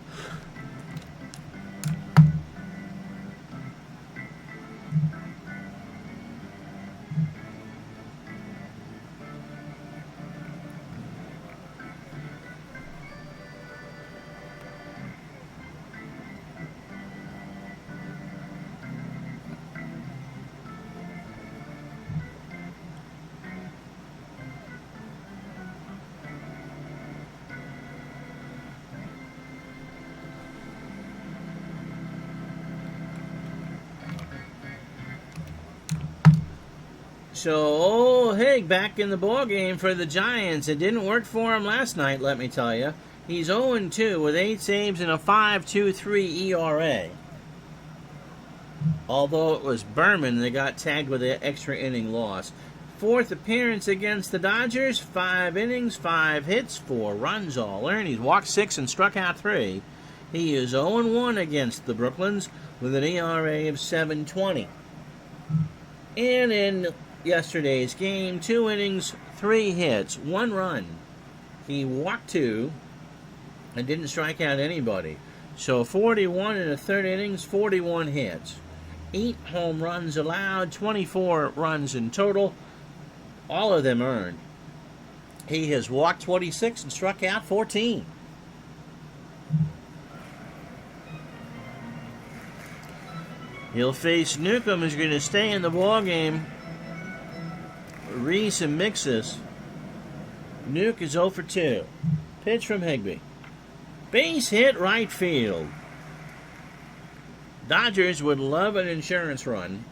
So, old Hig back in the ballgame for the Giants. It didn't work for him last night, let me tell you. He's 0-2 with 8 saves and a 5.23 ERA. Although it was Berman that got tagged with an extra inning loss. 4th appearance against the Dodgers. 5 innings, 5 hits, 4 runs all earned. He's walked 6 and struck out 3. He is 0-1 against the Brooklyns with an ERA of 7.20. And in yesterday's game, 2 innings, 3 hits, 1 run. He walked 2 and didn't strike out anybody. So 41 in the 3rd innings, 41 hits. 8 home runs allowed, 24 runs in total, all of them earned. He has walked 26 and struck out 14. He'll face Newcomb, who's going to stay in the ballgame. Reese and Mixus. Nuke is 0 for 2. Pitch from Higbee. Base hit right field. Dodgers would love an insurance run.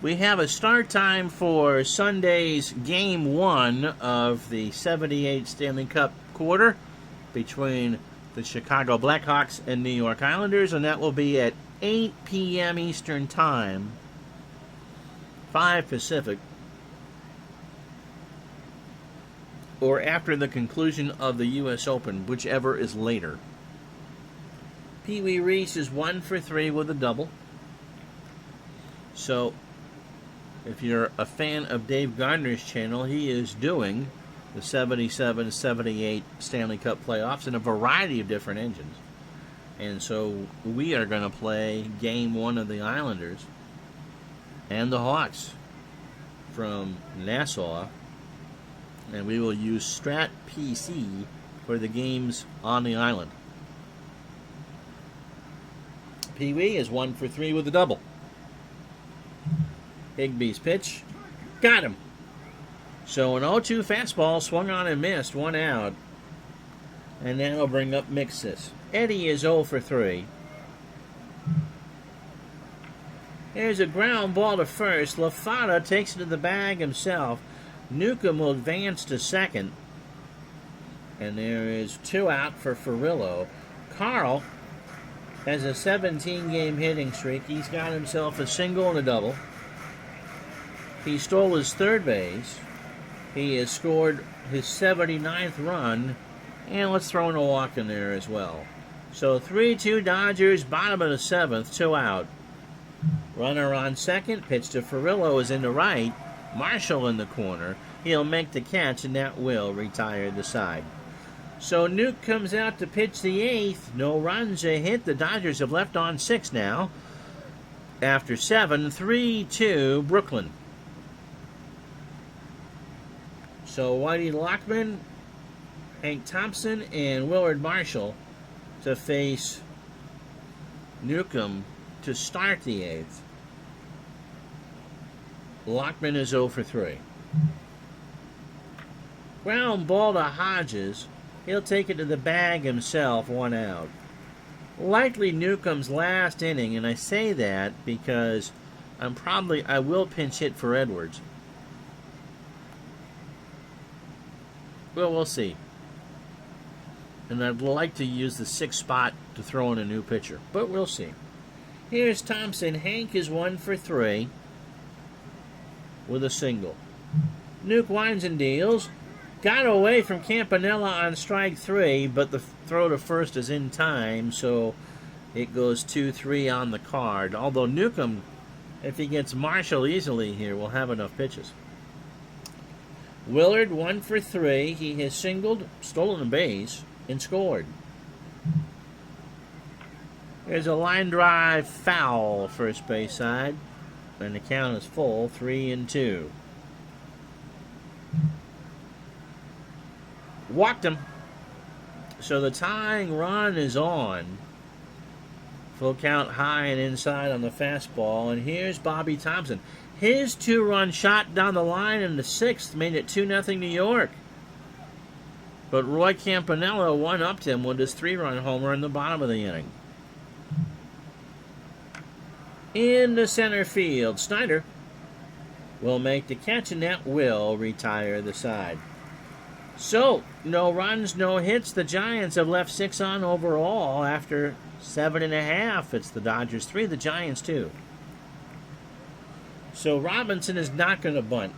We have a start time for Sunday's Game 1 of the 78 Stanley Cup quarter between the Chicago Blackhawks and New York Islanders, and that will be at 8 p.m. Eastern Time, 5 Pacific, or after the conclusion of the U.S. Open, whichever is later. Pee Wee Reese is 1 for 3 with a double. So, if you're a fan of Dave Gardner's channel, he is doing the 77-78 Stanley Cup playoffs in a variety of different engines. And so we are going to play Game 1 of the Islanders and the Hawks from Nassau. And we will use Strat PC for the games on the island. Pee Wee is 1 for 3 with a double. Higbee's pitch. Got him. So an 0-2 fastball swung on and missed, 1 out. And then it'll bring up Mixus. Eddie is 0 for 3. There's a ground ball to first. LaFada takes it to the bag himself. Newcomb will advance to second. And there is 2 out for Ferrillo. Carl has a 17-game hitting streak. He's got himself a single and a double. He stole his third base. He has scored his 79th run. And let's throw in a walk in there as well. So 3-2 Dodgers, bottom of the 7th, 2 out. Runner on second, pitch to Ferrillo is in the right. Marshall in the corner. He'll make the catch, and that will retire the side. So Nuke comes out to pitch the 8th. No runs, a hit. The Dodgers have left on 6 now. After 7, 3-2 Brooklyn. So Whitey Lockman, Hank Thompson, and Willard Marshall to face Newcomb to start the 8th. Lockman is 0 for 3. Ground ball to Hodges. He'll take it to the bag himself, 1 out. Likely Newcomb's last inning, and I say that because I will pinch hit for Edwards. Well, we'll see. And I'd like to use the 6th spot to throw in a new pitcher, but we'll see. Here's Thompson. Hank is 1 for 3 with a single. Nuke winds and deals. got away from Campanella on strike 3, but the throw to first is in time, so it goes 2-3 on the card. Although Newcomb, if he gets Marshall easily here, will have enough pitches. Willard 1 for 3. He has singled, stolen a base, and scored. There's a line drive foul first base side, and the count is full, 3-2. Walked him. So the tying run is on. Full count high and inside on the fastball. And here's Bobby Thompson. His 2-run shot down the line in the 6th made it 2-0 New York. But Roy Campanella one-upped him with his 3-run homer in the bottom of the inning. In the center field, Snyder will make the catch, and that will retire the side. So, no runs, no hits. The Giants have left 6 on overall after 7.5. It's the Dodgers 3, the Giants 2. So Robinson is not going to bunt.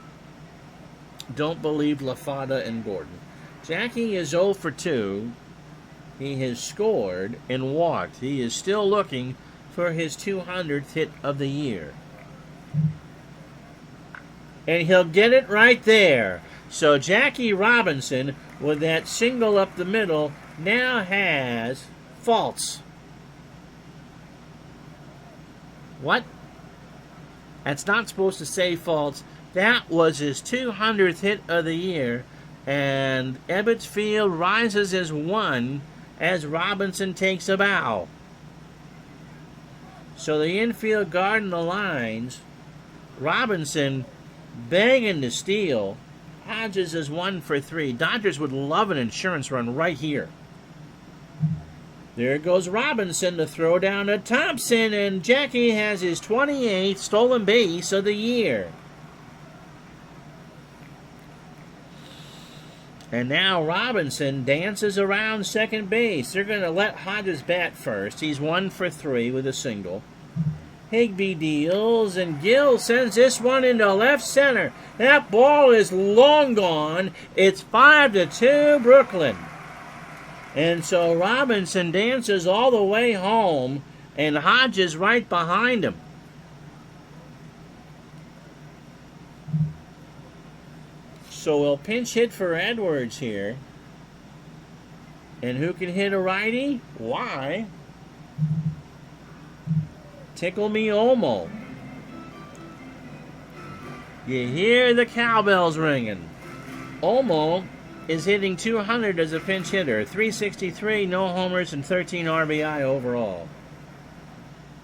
Don't believe LaFada and Gordon. Jackie is 0 for 2. He has scored and walked. He is still looking for his 200th hit of the year. And he'll get it right there. So Jackie Robinson, with that single up the middle, now has false. What? That's not supposed to say false. That was his 200th hit of the year. And Ebbets Field rises as 1 as Robinson takes a bow. So the infield guarding the lines. Robinson begging to steal. Hodges is 1 for 3. Dodgers would love an insurance run right here. There goes Robinson to throw down to Thompson, and Jackie has his 28th stolen base of the year. And now Robinson dances around second base. They're going to let Hodges bat first. He's 1 for 3 with a single. Higbee deals, and Gill sends this one into left center. That ball is long gone. It's 5-2 Brooklyn. And so Robinson dances all the way home, and Hodges right behind him. So we'll pinch hit for Edwards here. And who can hit a righty? Why? Tickle Me Olmo. You hear the cowbells ringing. Olmo is hitting 200 as a pinch hitter. 363, no homers, and 13 RBI overall.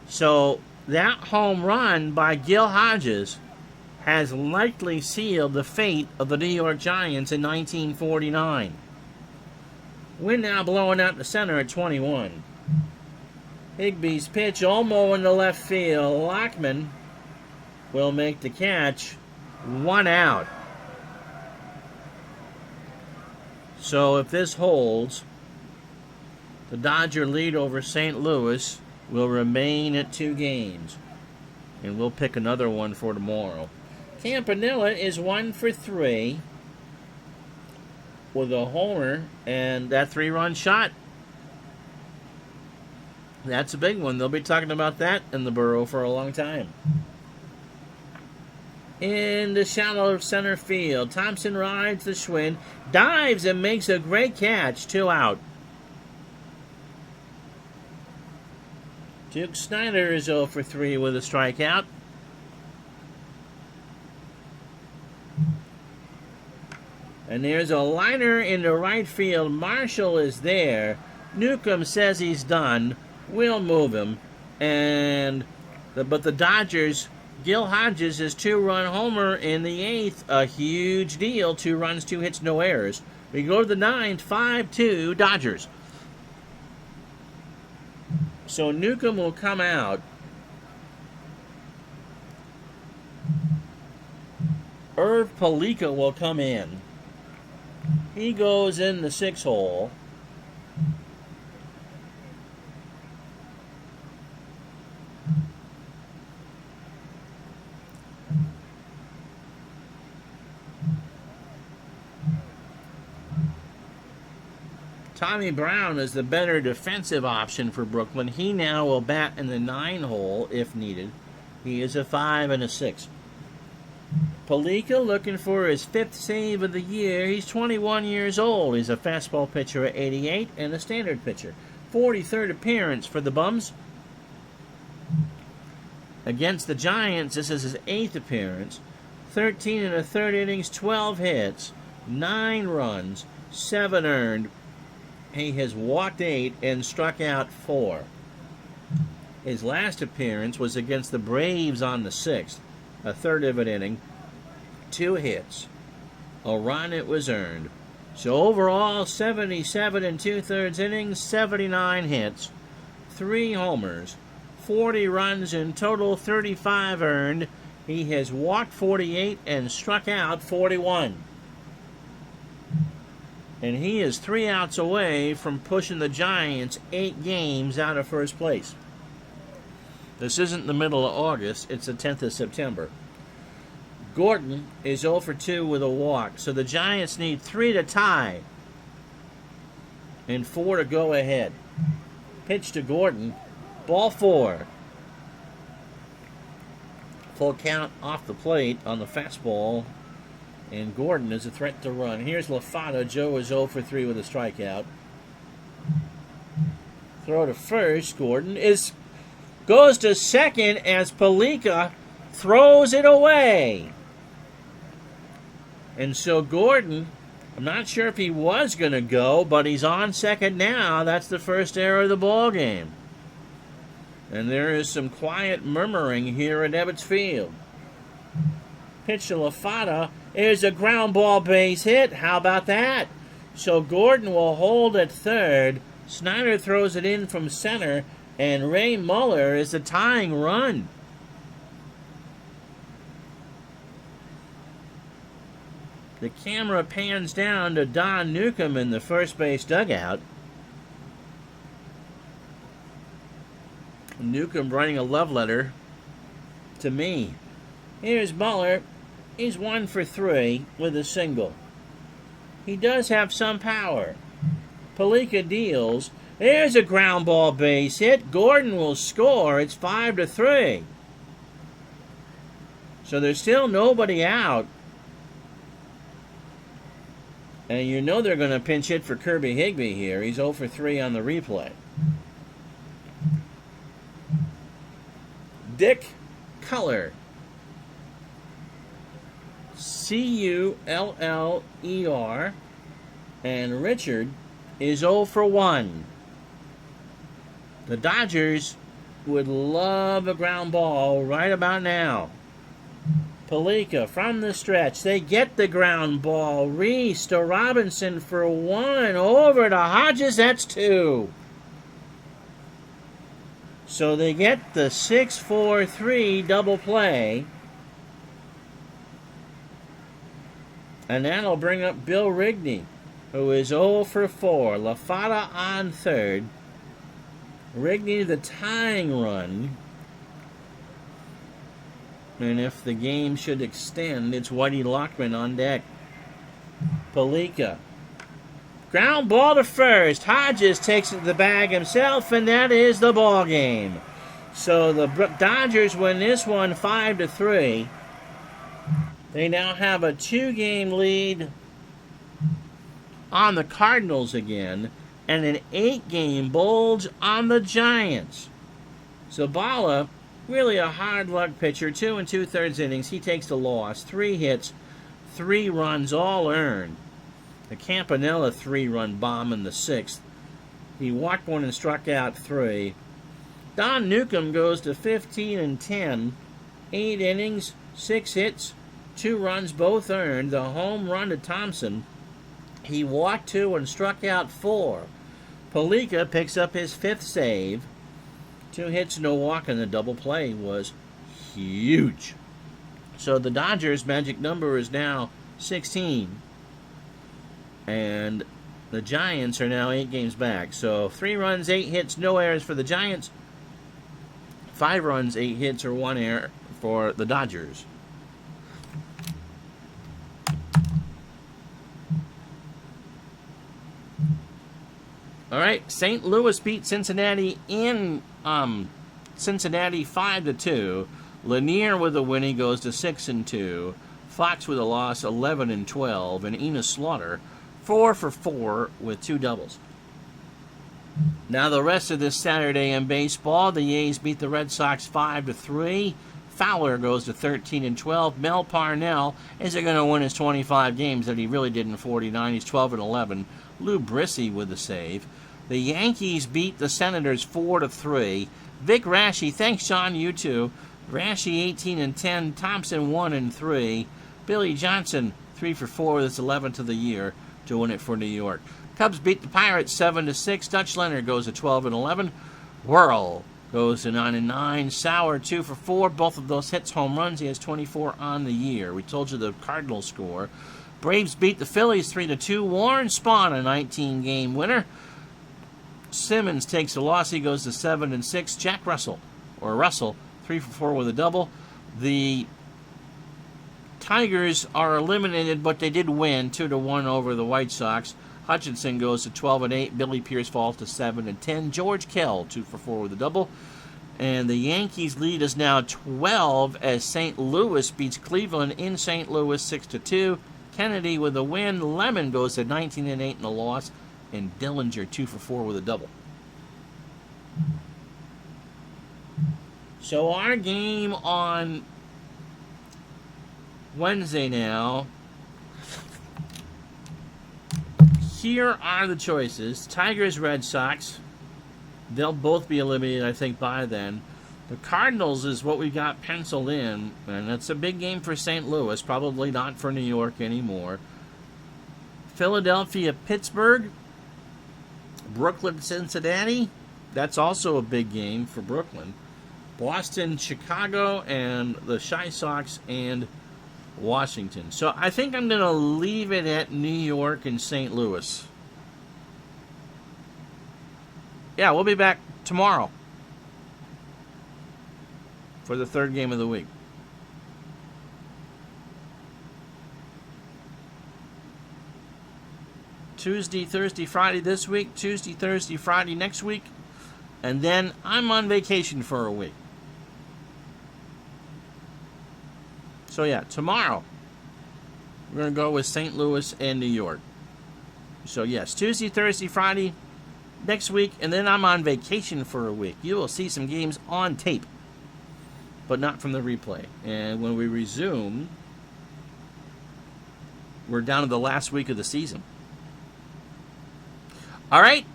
So that home run by Gil Hodges has likely sealed the fate of the New York Giants in 1949. Wind now blowing out the center at 21. Higbee's pitch, Olmo in the left field. Lockman will make the catch. 1 out. So if this holds, the Dodger lead over St. Louis will remain at 2 games. And we'll pick another one for tomorrow. Campanella is 1 for 3 with a homer and that 3-run shot. That's a big one. They'll be talking about that in the borough for a long time. In the shallow center field, Thompson rides the Schwinn, dives and makes a great catch. 2 out. Duke Snyder is 0 for 3 with a strikeout. And there's a liner in the right field. Marshall is there. Newcomb says he's done. We'll move him. But the Dodgers, Gil Hodges, his 2-run homer in the 8th. A huge deal. 2 runs, 2 hits, no errors. We go to the 9th, 5-2 Dodgers. So Newcomb will come out. Irv Palika will come in. He goes in the 6 hole. Tommy Brown is the better defensive option for Brooklyn. He now will bat in the 9 hole if needed. He is a 5 and a 6. Palika looking for his 5th save of the year. He's 21 years old. He's a fastball pitcher at 88 and a standard pitcher. 43rd appearance for the Bums. Against the Giants, this is his 8th appearance. 13 and a third innings, 12 hits, 9 runs, 7 earned. He has walked 8 and struck out 4. His last appearance was against the Braves on the 6th. A third of an inning, 2 hits, a run it was earned. So overall, 77 and 2/3 innings, 79 hits, 3 homers, 40 runs in total, 35 earned. He has walked 48 and struck out 41. And he is 3 outs away from pushing the Giants 8 games out of first place. This isn't the middle of August, it's the 10th of September. Gordon is 0 for 2 with a walk, so the Giants need 3 to tie and 4 to go ahead. Pitch to Gordon, ball 4. Full count off the plate on the fastball, and Gordon is a threat to run. Here's LaFada. Joe is 0 for 3 with a strikeout. Throw to first. Gordon goes to second as Palika throws it away. And so Gordon, I'm not sure if he was going to go, but he's on second now. That's the first error of the ball game. And there is some quiet murmuring here at Ebbets Field. Pitch to LaFada is a ground ball base hit. How about that? So Gordon will hold at third. Snyder throws it in from center, and Ray Muller is the tying run. The camera pans down to Don Newcomb in the first base dugout. Newcomb writing a love letter to me. Here's Muller. He's 1 for 3 with a single. He does have some power. Palika deals. There's a ground ball base hit. Gordon will score. It's 5 to 3. So there's still nobody out. And you know they're going to pinch hit for Kirby Higbee here. He's 0 for 3 on the replay. Dick Culler. Culler. And Richard is 0 for 1. The Dodgers would love a ground ball right about now. Palika from the stretch. They get the ground ball. Reese to Robinson for 1. Over to Hodges. That's 2. So they get the 6-4-3 double play. And that'll bring up Bill Rigney, who is 0 for 4. LaFada on third. Rigney the tying run. And if the game should extend, it's Whitey Lockman on deck. Palika. Ground ball to first. Hodges takes it to the bag himself, and that is the ball game. So the Dodgers win this one 5 to 3. They now have a 2-game lead on the Cardinals again, and an 8-game bulge on the Giants. Zabala, really a hard luck pitcher, 2 2/3 innings. He takes the loss. 3 hits, 3 runs, all earned. The Campanella 3-run bomb in the 6th. He walked 1 and struck out 3. Don Newcomb goes to 15 and 10. 8 innings, 6 hits, 2 runs, both earned. The home run to Thompson. He walked 2 and struck out 4. Palika picks up his 5th save. 2 hits, no walk, and the double play was huge. So the Dodgers' magic number is now 16. And the Giants are now 8 games back. So 3 runs, 8 hits, no errors for the Giants. 5 runs, 8 hits, or 1 error for the Dodgers. All right, St. Louis beat Cincinnati in Cincinnati 5-2. Lanier with a win, he goes to 6-2. Fox with a loss, 11-12, and Enos Slaughter 4 for 4 with 2 doubles. Now the rest of this Saturday in baseball, the A's beat the Red Sox 5-3. Fowler goes to 13-12. Mel Parnell isn't going to win his 25 games that he really did in 49. He's 12-11. Lou Brissy with the save. The Yankees beat the Senators 4-3. Vic Raschi, thanks John, you too. Raschi 18-10. Thompson 1-3. Billy Johnson 3 for 4. That's 11th of the year to win it for New York. Cubs beat the Pirates 7-6. Dutch Leonard goes to 12-11. Whirl goes to 9-9. Sauer 2 for 4. Both of those hits home runs. He has 24 on the year. We told you the Cardinals score. Braves beat the Phillies 3-2. Warren Spahn, a 19-game winner. Simmons takes a loss. He goes to 7-6. Jack Russell 3 for 4 with a double. The Tigers are eliminated, but they did win 2-1 over the White Sox. Hutchinson goes to 12-8. Billy Pierce falls to 7-10. George Kell 2 for 4 with a double. And the Yankees lead is now 12 as St. Louis beats Cleveland in St. Louis 6-2. Kennedy with a win. Lemon goes to 19-8 in a loss. And Dillinger 2 for 4 with a double. So our game on Wednesday now. Here are the choices. Tigers, Red Sox. They'll both be eliminated, I think, by then. The Cardinals is what we got penciled in, and that's a big game for St. Louis, probably not for New York anymore. Philadelphia, Pittsburgh. Brooklyn, Cincinnati. That's also a big game for Brooklyn. Boston, Chicago, and the Chi Sox and Washington. So I think I'm going to leave it at New York and St. Louis. Yeah, we'll be back tomorrow for the third game of the week. Tuesday, Thursday, Friday this week. Tuesday, Thursday, Friday next week. And then I'm on vacation for a week. So yeah, tomorrow we're going to go with St. Louis and New York. So yes, Tuesday, Thursday, Friday next week, and then I'm on vacation for a week. You will see some games on tape, but not from the replay. And when we resume, we're down to the last week of the season. All right?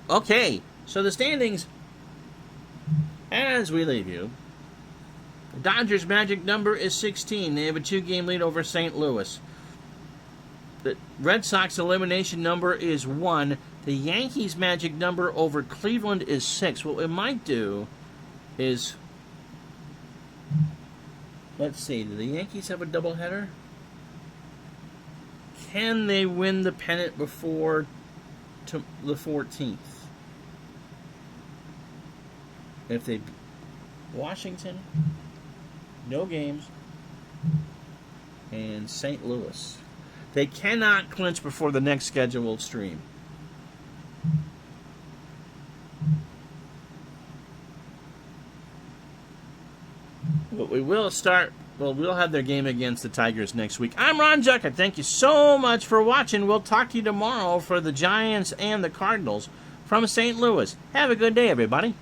Okay. So the standings, as we leave you, the Dodgers' magic number is 16. They have a 2-game lead over St. Louis. The Red Sox elimination number is 1. The Yankees' magic number over Cleveland is 6. What we might do is, let's see, do the Yankees have a doubleheader? Can they win the pennant before the 14th? If they... Washington, no games, and St. Louis. They cannot clinch before the next scheduled stream. But we will start, well, we'll have their game against the Tigers next week. I'm Ron Juckett. Thank you so much for watching. We'll talk to you tomorrow for the Giants and the Cardinals from St. Louis. Have a good day, everybody.